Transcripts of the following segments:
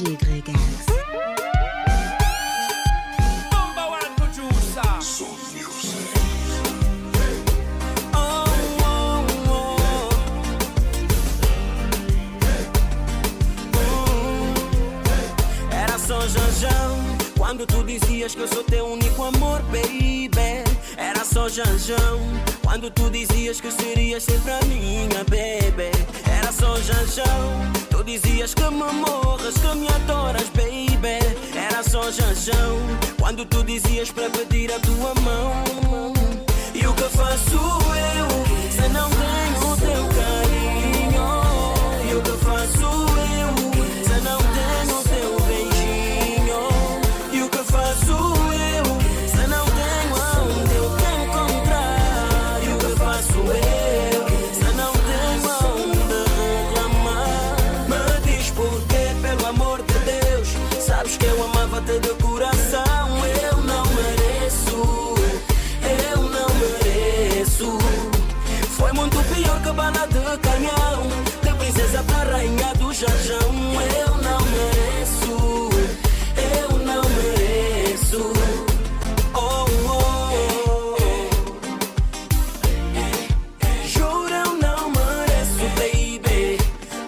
DJ Gregas. Number one producer. Soul music. Oh, oh, oh. Era só janjão quando tu dizias que eu sou teu único amor, baby. Era só janjão quando tu dizias que serias sempre a minha, baby. Era só janjão, tu dizias que me morras, que me adoras, baby. Era só janjão quando tu dizias para pedir a tua mão. E o que faço eu se não tenho o teu carinho? E o que faço eu se não tenho o teu beijinho? E o que faço eu se não tenho aonde eu te encontrar? E o que faço eu se não tenho aonde reclamar? Me diz porquê, pelo amor de Deus. Sabes que eu amava-te de coração. Eu não mereço, eu não mereço. Foi muito pior que bala de canhão, de princesa para rainha do jajão. Eu não mereço, eu não mereço. Oh, oh, oh. Juro, eu não mereço, baby.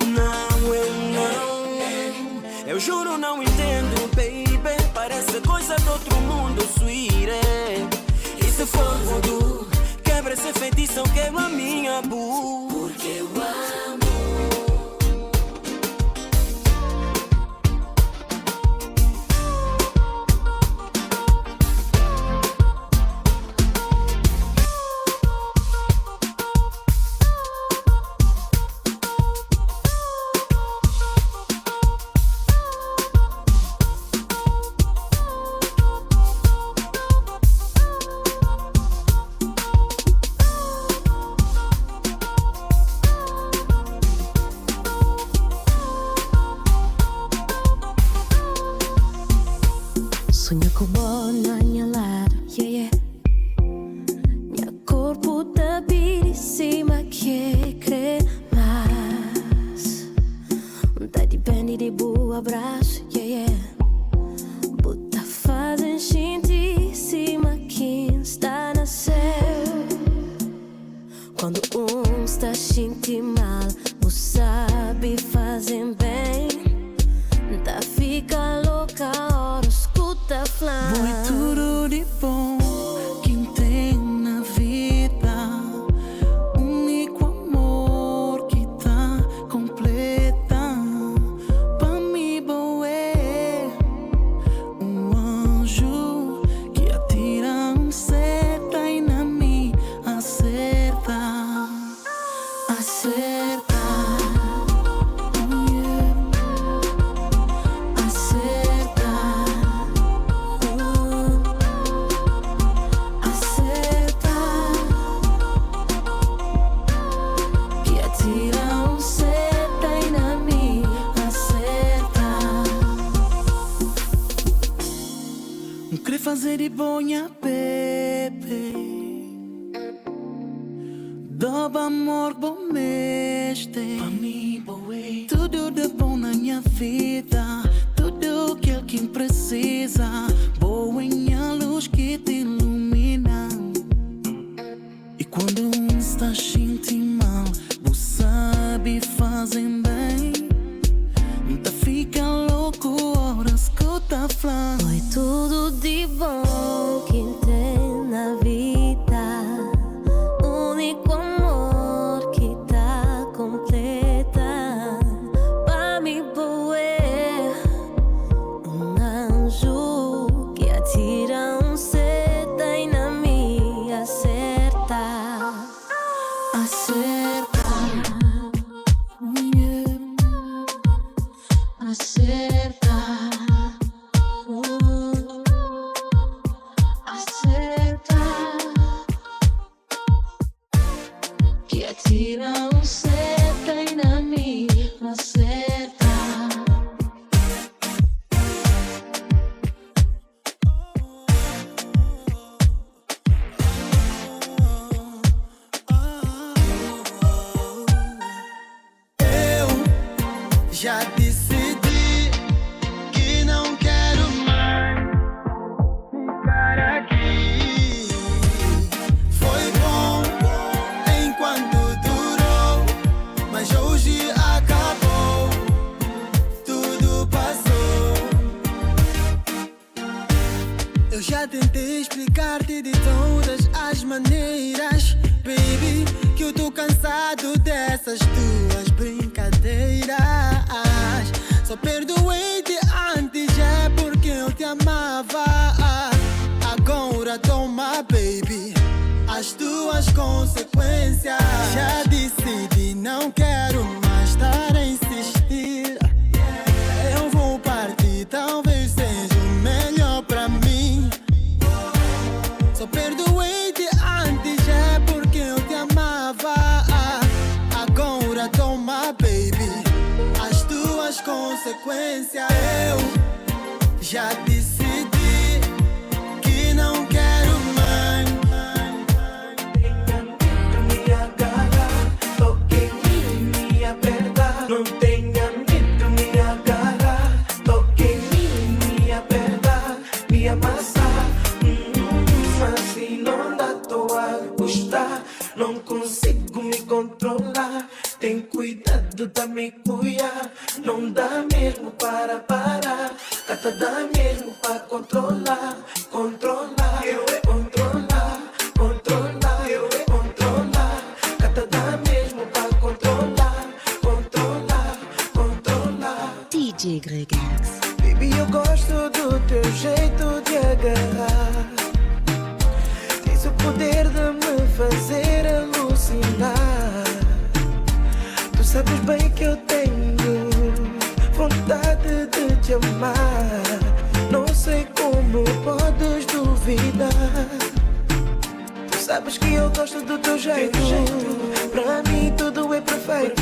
Não, eu não. Eu juro, não entendo, baby. Parece coisa de outro mundo, sweetie. E se for voodoo, quebra esse feitiço, quebra a minha boo. Porque eu amo. Sonho com bola na minha lado, yeah, yeah. Meu corpo tá bem em cima, que crer mais. Tá depende de boa abraço, yeah, yeah. Bota fazem gente em cima, quem está na céu. Quando está sentindo mal, você sabe fazer bem. Tá fica louca, hora escuta flan. Foi tudo de bom que tem na vida. Único amor que tá completa. Pra mim, boé, anjo que atira seta e na mim acerta. Acerta. Fazer de bonha, bebê. Doba amor, bom mestre. Pra mim, boé. Tudo de bom na minha vida. Tudo que alguém precisa. Boa em a luz que te ilumina. E quando está sentindo mal, você sabe fazer bem. Tá fica louco, hora escuta flan. Foi tudo de bom que tem na vida. Único amor que tá completa. Pra mim, boé, anjo que atira seta e na minha acerta. Acerta. Acerta. Só perdoei-te antes, é porque eu te amava. Agora toma, baby, as tuas consequências. Já decidi, não quero mais estar a insistir. Eu vou partir, talvez seja o melhor pra mim. Só perdoei-te antes, é porque eu te amava. Agora toma, baby, as tuas consequências. Eu já decidi que não quero mais. Me agarrar, toque em mim, me apertar. Não tenha medo, me agarrar, toque em mim, me apertar, me amassar. Assim não dá, tô a gostar. Não consigo me controlar. Tem cuidado, tá me cuidar. Não dá mesmo para parar. Cata dá mesmo para controlar. Controlar, eu é controlar. Controlar, eu é controlar. Cata dá mesmo para controlar. Controlar, controlar. DJ Gregax. Baby, eu gosto do teu jeito de agarrar. Tens o poder de me fazer alucinar. Tu sabes bem que eu tenho vontade de te amar. Não sei como podes duvidar. Tu sabes que eu gosto do teu jeito. Pra mim tudo é perfeito.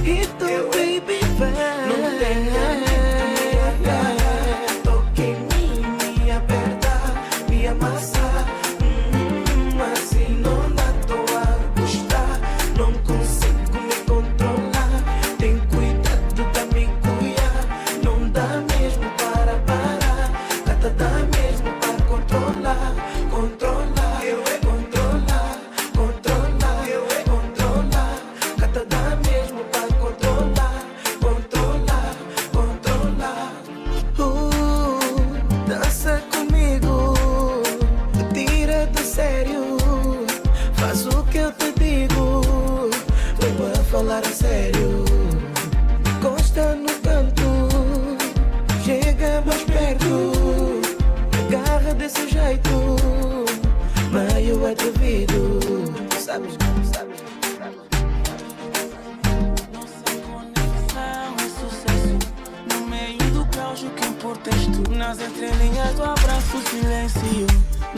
E tu, baby, vai. Não tenha medo, me agarrar, toque em mim, me apertar, me amassar. Assim não dá, tô a gostar. Não consigo me controlar. Tem cuidado, tá me cuidar. Não dá mesmo para parar. Cata dá mesmo para controlar. Controlar, eu é controlar. Controlar, eu é controlar. Cata dá mesmo para controlar. Controlar, controlar. Dança comigo, tira do sério. Faz o que eu te digo. Vou a falar a sério. Encosta no canto, chega mais perto. Agarra desse jeito, meio atrevido. Sabes, sabes. Nossa conexão é sucesso. No meio do caos, o que importa és tu. Nas entrelinhas do abraço, silêncio.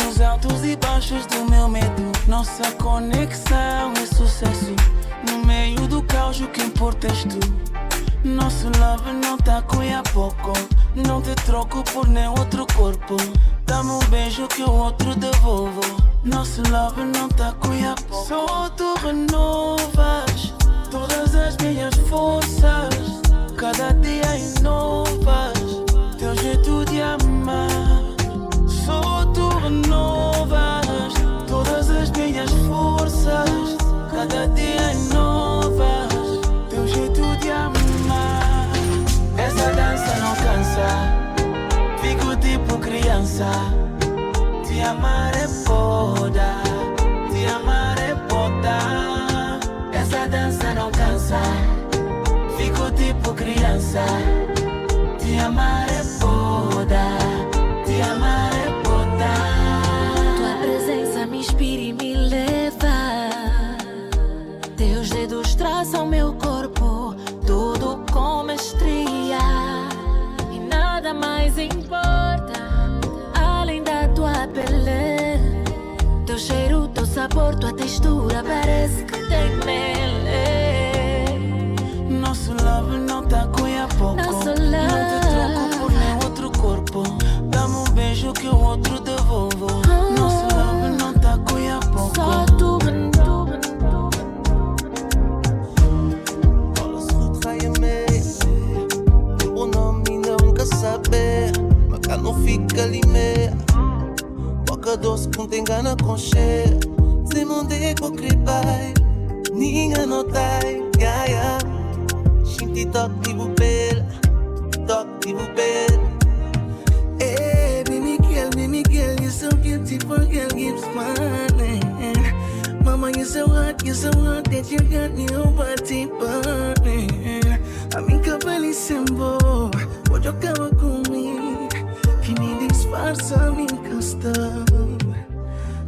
Nos altos e baixos do meu medo. Nossa conexão é sucesso. No meio do caos, o que importa és tu. Nosso love não tá com a pouco. Não te troco por nem outro corpo. Dá-me um beijo que o outro devolvo. Nosso love não tá com a pouco. Só tu renovas todas as minhas forças. Cada dia inovas teu jeito de amar. Só tu renovas todas as minhas forças. Cada dia inovas teu jeito de amar. Essa dança não cansa. Fico tipo criança. Te amar é foda. Te amar é foda. Essa dança não cansa. Fico tipo criança. Te amar é foda. Te amar é foda. Tua presença me inspira e me leva. Teus dedos traçam meu corpo, tudo com mestria. E nada mais importa, além da tua pele. Teu cheiro, teu sabor, tua textura, parece que tem mel. Nosso love não tá com a pouco. Nosso Não te troco love. por nem outro corpo. Dá-me um beijo que o outro devolvo. Nosso love não tá com a pouco. Só tu, Alles goed ga je mee. O nome nunca saber. Mas cá não fica ali meia. Boca doce com tem gana com cheia. Se munde com cripai. Ninguém notai. Yeah, yeah. Shinti toque de bubel. Toque de bubel. Hey, baby girl, you're so beautiful, girl, keep smiling. Mama, you're so hot that you got me whole body burning. dizembo, hoje acaba comigo, que me disfarça minha questão.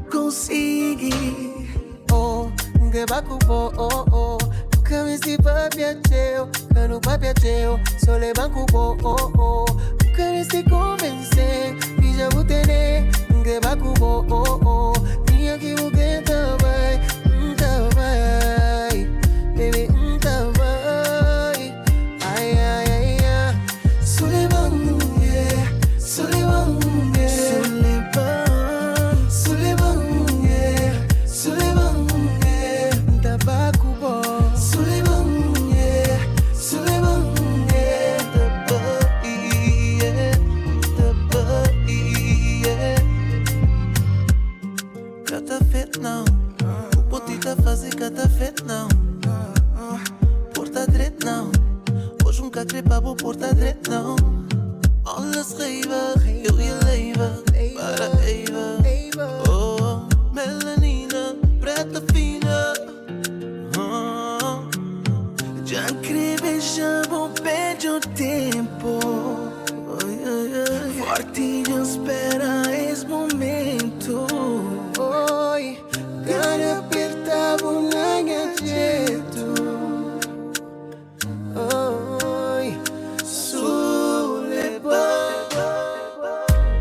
Consegui, oh, que bacubo, oh, oh. Que me si papia teu, que no papia teu, só le bacubo, oh, oh. Que me si convence, que já vou ter, que bacubo, oh, oh. Minha que o que tá vai, baby, vai. Ai, ai, ai, ai. Sulevan, yeah, Sulevan, yeah. Sulevan, yeah, Sulevan, yeah. Tabacubo, Sulevan, yeah, Sulevan, yeah. Tabai, yeah. Cata fet não, o potita fazer cata fet não. Porta direito não, hoje um cacrepa vou porta direito não. Alles geven, heel je leven, para even. Oh, melanina, preta fina. Oh. já creve, já vou perder o tempo. Forte espera esse momento. Oi, Cara apertava o lanha jeito. oi,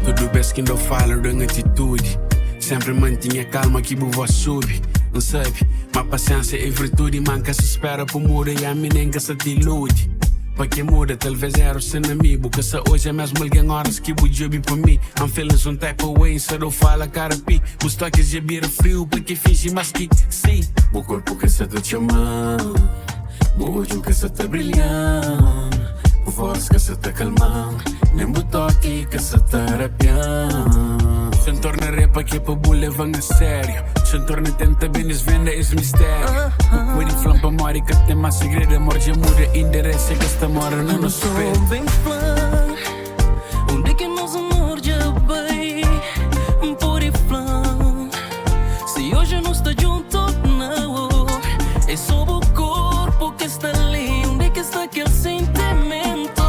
Tudo bem que não falo de atitude. Sempre mantinha calma que o voz sube. Não sabe, mas paciência é virtude. Manca se espera por mudar e a mim nem que se te ilude. Para que muda, talvez era o seu inimigo. Que se hoje é mesmo alguém horas que o job para mim. I'm feeling some type of way, se eu falo cara pi. Os toques de bira frio, porque finge mais que sim. O corpo que se te chamando, o olho que se te brilhando, o voz que se te calmando, nem o toque que se te arrepiando. Se torna repa que para o levando a sério. Se torna tenta bem venda esse mistério. O que flampa mora que tem mais segredo. Amor já muda, endereça que esta mora não nos espera. Bem flan, onde que nós amor já vai? Por e flan, se hoje não está junto, não. É só o corpo que está ali. Onde que está aquele sentimento?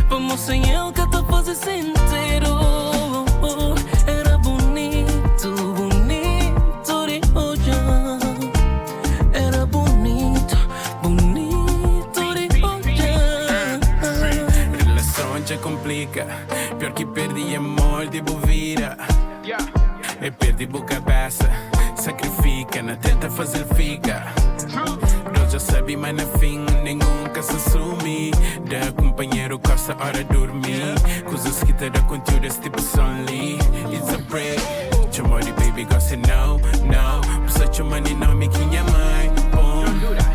Vamos sem ele que te faz sentir. Era bonito, bonito de olhar. Era bonito, bonito de olhar. Relação já complica. Pior que perdi amor de bovira. E perdi boa cabeça. Sacrifica, não tenta fazer fica. Eu já sabia, mas no fim nenhum que se assume. Da companheiro costa hora dormir. Coisas que te dá conteúdo esse tipo only. It's a break. Chamori baby gosta no, no. Precisa chamar nem nome que minha mãe. Boom.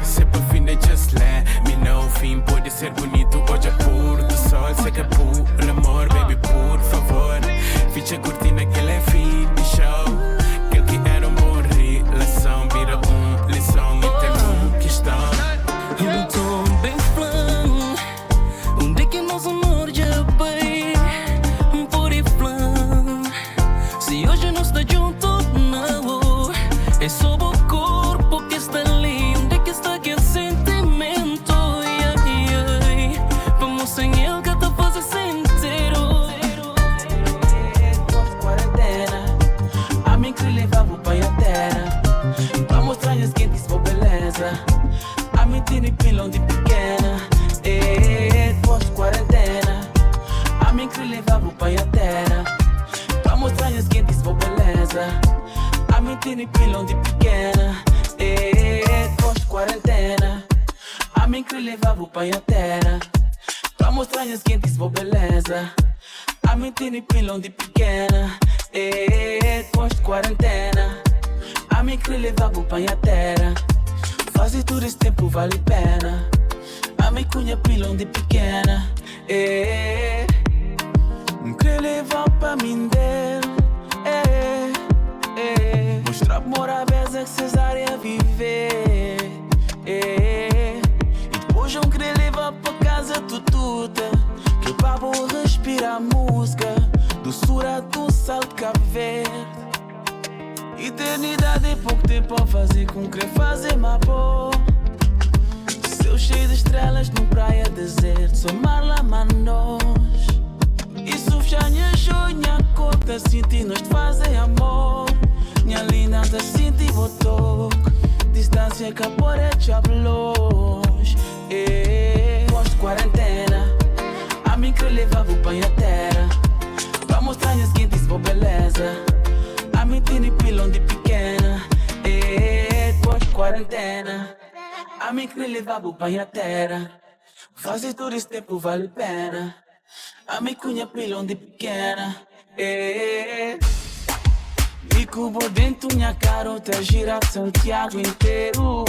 Se pra fim de just let me know. Fim pode ser bonito, hoje é puro do sol. Sei que é puro amor, baby, por favor. Ficha cortina que ele é fim de show. Aquele que era um bom relação vira lição e tem questão. Então bem flan, onde que nós amor já vai? Por e flan, se hoje não está junto, não. É só o corpo que está ali. Onde que está aquele sentimento? Vamos sem ele que te faz sentir. Quarentena, a mim que levava para a terra. Para mostrar as quentes sua beleza. A mim tem pilão de pequena. Pós-quarentena, a mim que levava para a terra. Para mostrar as quentes sua beleza. A mim tem pilão de pequena. Pós-quarentena, a mim que levava para a terra. Para mostrar as quentes sua beleza. A mim tem pilão de pequena. Pós-quarentena, a mim que levava para a terra. Fazer tudo esse tempo vale a pena. A mim cunha pilão de pequena. Que levar pra mim dele. Mostrar amor a vezes que cesárea viver. E depois eu querer levar pra casa tudo. Que pra vou respirar música. Doçura do sal de Cabo Verde. Eternidade é pouco tempo a fazer com querer fazer mais bom. Céu cheio de estrelas no praia deserto, só mar lá manos. Isso já minha sonha, cota, sinti nós te fazer amor. Minha linda, te sinti votou. Distância que por é chablos. Posto quarentena, a mim que levava para a terra. Pra mostrar minhas quentes boa beleza. A mim tem pilão de pequena. Posto quarentena, a mim que levava para a terra. Fazer todo esse tempo vale a pena. A mim cunha pilão de pequena. Bico por dentro, minha carota gira Santiago inteiro.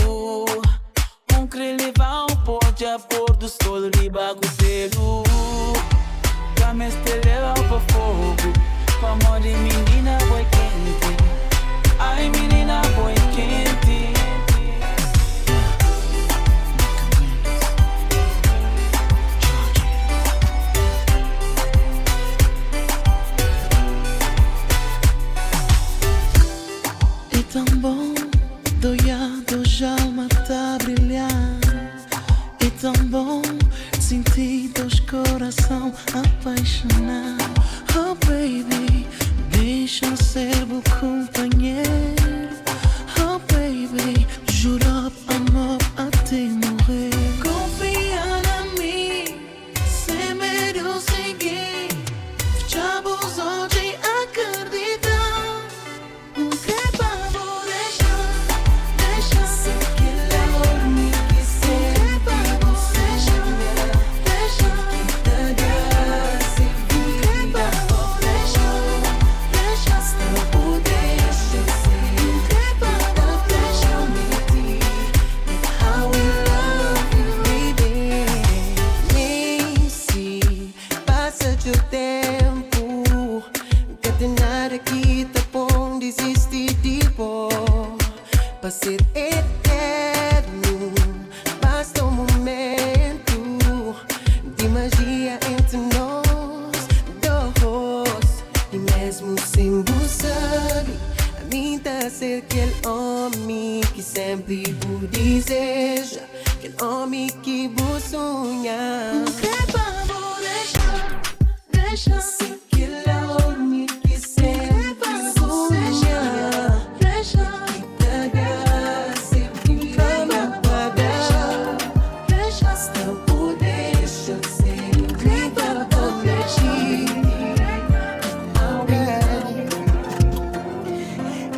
Querer levar um pote a pôr do sol riba gotelo. Pra me leva pra fogo. Com amor de menina boi quente. Ai menina boi quente. É tão bom, doiado, já alma tá a brilhar. É tão bom sentir teus coração apaixonar. Oh baby, deixa ser meu companheiro. Oh baby, juro amor até morrer. Confia em mim, sem medo seguir. Já vos hoje acreditar. Pra ser eterno, basta um momento de magia entre nós dois. E mesmo sem você, a mim tá ser aquele homem que sempre vos deseja, aquele homem que vos sonha. Deixa ser aquele homem que sempre sonha.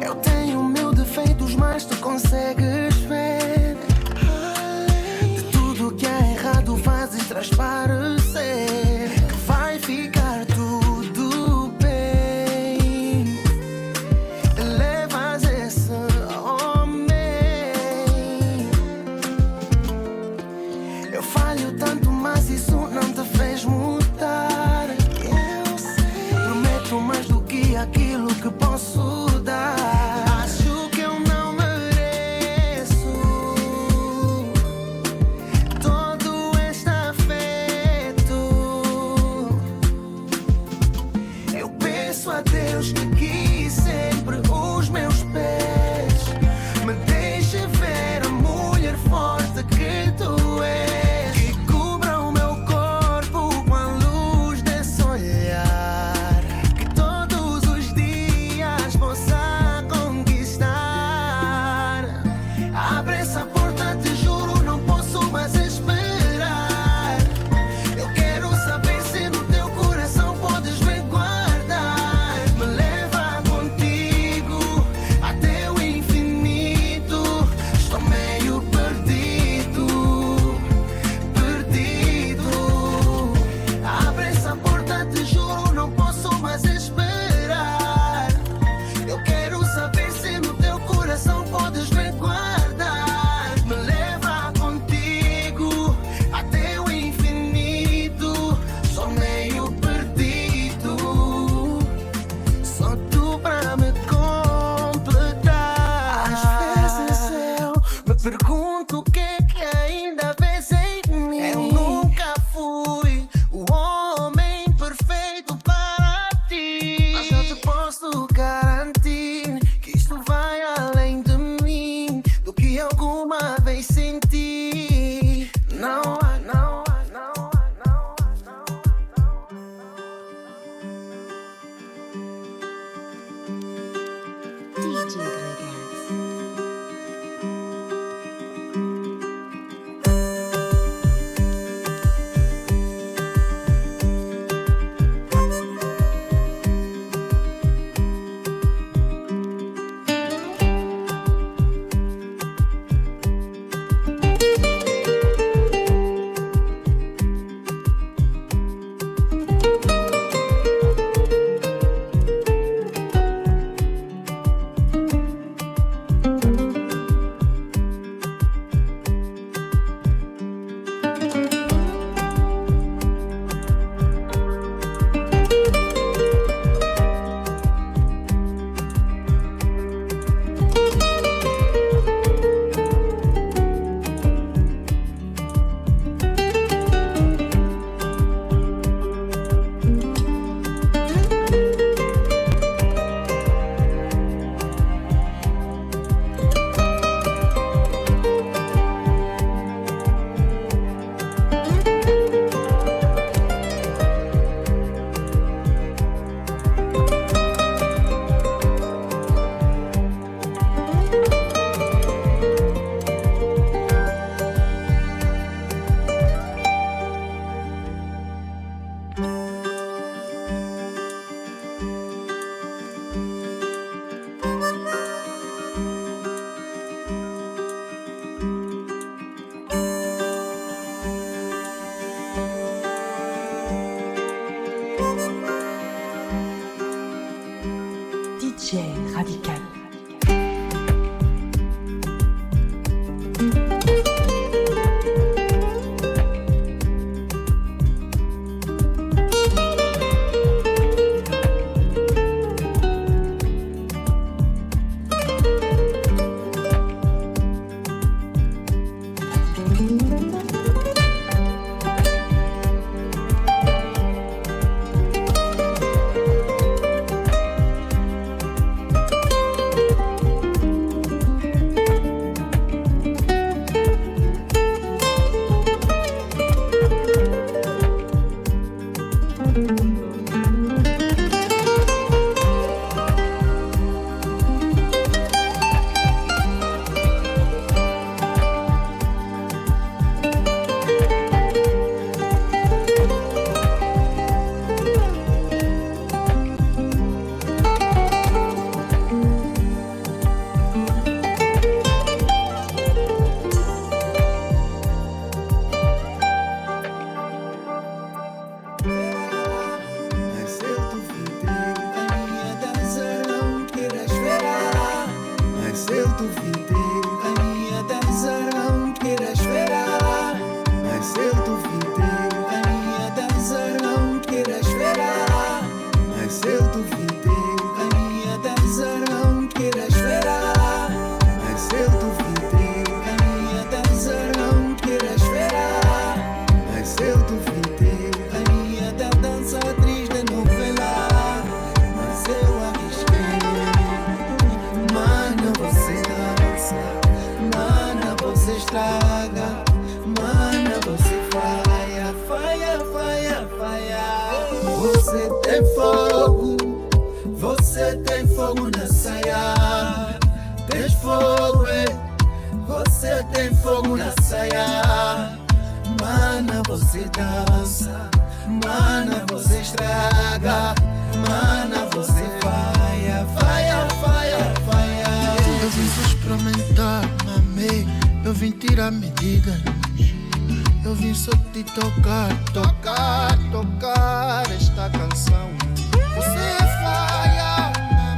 Eu tenho mil defeitos, mas tu consegues ver. De tudo que é errado fazes transparecer que vai ficar tudo bem. Levas esse homem. Eu falho tanto, mas isso não te fez mudar. Eu sei. Prometo mais do que aquilo que posso dar. Acho que eu não mereço todo este afeto. Eu peço a Deus que sempre os meus pés me deixe ver a mulher forte que tu és, que cubra o meu corpo com a luz desse olhar, que todos os dias possa conquistar. Abre essa porta, te juro, não posso mais esperar. Eu quero saber se no teu coração podes me guardar. Me leva contigo até o infinito. Estou meio perdido, perdido. Abre essa porta, te juro, não posso mais esperar. Eu quero saber se no teu coração podes me guardar. Me leva contigo até o infinito. Sou meio perdido, só tu pra me completar. Às vezes eu me pergunto o que é que ainda vês em mim. Eu nunca fui o homem perfeito para ti, mas eu te posso garantir que isto vai além de mim, do que alguma vez senti. estraga. Mana, você faia, faia, faia, faia. Você tem fogo, você tem fogo na saia. Tens fogo, você tem fogo na saia. Mana, você dança. Mana, você estraga. Mana, você faia, faia, faia, faia. Eu vim só experimentar, mami. Eu vim tirar medidas. Eu vim só te tocar, tocar, tocar esta canção. Você faia,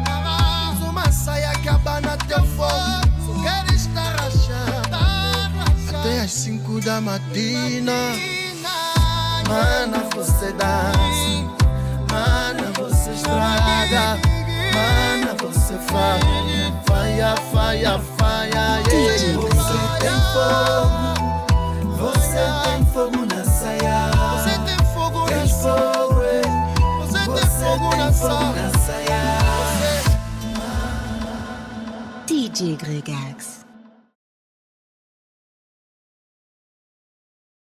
tens uma saia que abana teu fogo. Só quero estar rachada até às 5 da matina. Mana, você dança. Mana, você estraga. Mana, você faia, faia, faia, faia. Você tem fogo, você tem fogo na saia. Você tem fogo na saia. Você tem fogo na saia. DJ Gregax.